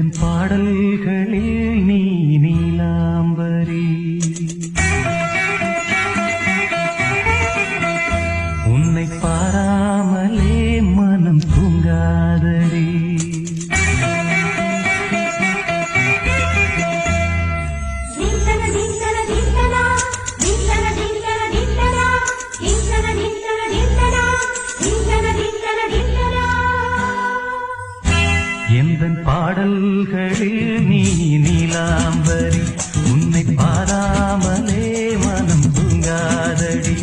எந்தன் பாடல்களில் நீ நீலாம்பரி உன்னை பாராமலே மனம் தூங்காதடி எந்தன் பாடல்களில் நீ நீலாம்பரி உன்னை பாராமலே மனம் தூங்காதடி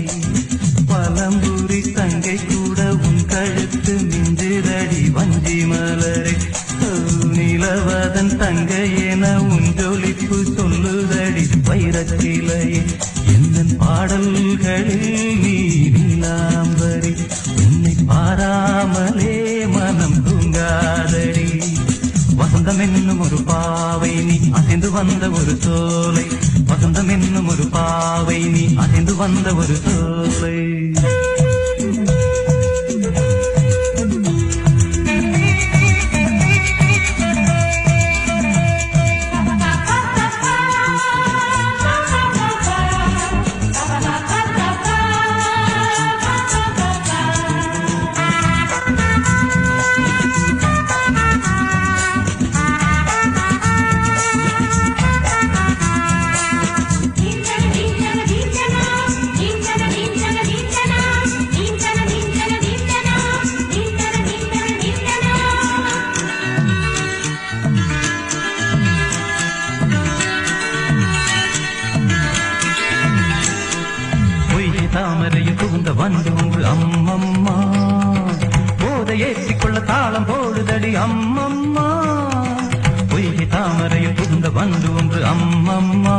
பலம்புரி தங்கை கூட உன் கழுத்து மிஞ்சிரடி வஞ்சி மலரை நிலவதன் தங்கை என உன் ஜொலிப்பு சொல்லுதடி வைரத்திலை எந்தன் பாடல்களில் நீ நீலாம்பரி உன்னை பாராமலே மனம் தூங்காதடி வசந்தம் என்னும் ஒரு பாவை நீ அசைந்து வந்த ஒரு சோலை வசந்தம் என்னும் ஒரு பாவை நீ அசைந்து வந்த ஒரு சோலை தாமரையில் புகுந்த வந்து ஒன்று அம்மம்மா போதை ஏற்றிக்கொள்ள தாளம் போடுதடி அம்மம்மா பொய்கை தாமரையில் புகுந்த வந்து ஒன்று அம்மம்மா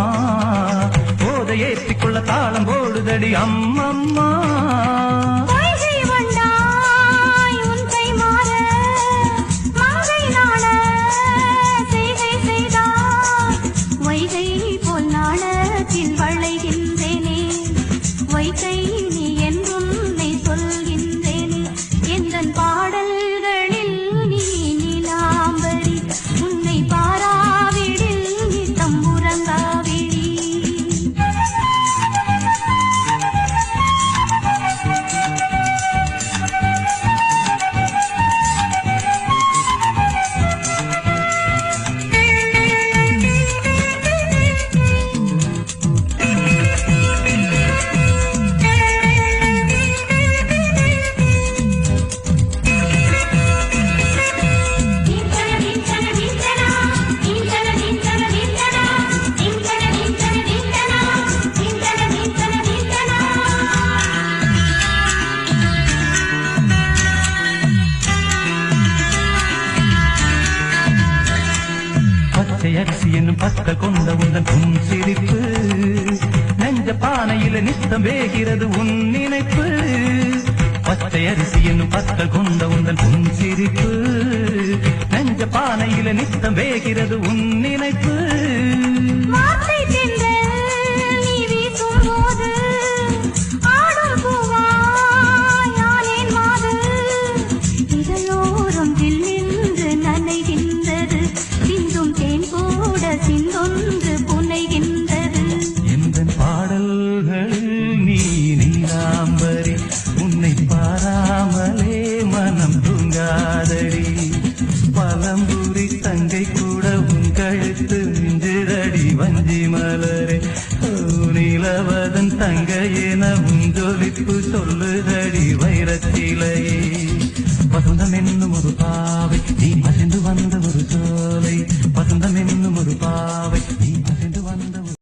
போதை ஏற்றிக்கொள்ள தாளம் போடுதடி அம்மம்மா அரிசி என்னும் பத்த கொண்ட உந்தன் உன் சிரிப்பு நெஞ்ச பானையில நித்தம் வேகிறது உன் நினைப்பு பச்சை அரிசி என்னும் பத்த கொண்ட உந்தன் உன் சிரிப்பு நெஞ்ச பானையில நித்தம் வேகிறது உன் நினைப்பு எந்தன் பாடல்களில் நீ நீலாம்பரி உன்னை பாராமலே மனம் தூங்காதடி பலம்புரி தங்கை கூட உன் கழுத்து மிஞ்சிரடி வஞ்சி மலரே நிலவதன் தங்கை என உன் ஜொலிப்பு சொல்லுதடி வைரத்திலையே வசந்தம் என்னும் ஒரு பாவை நீ அசைந்து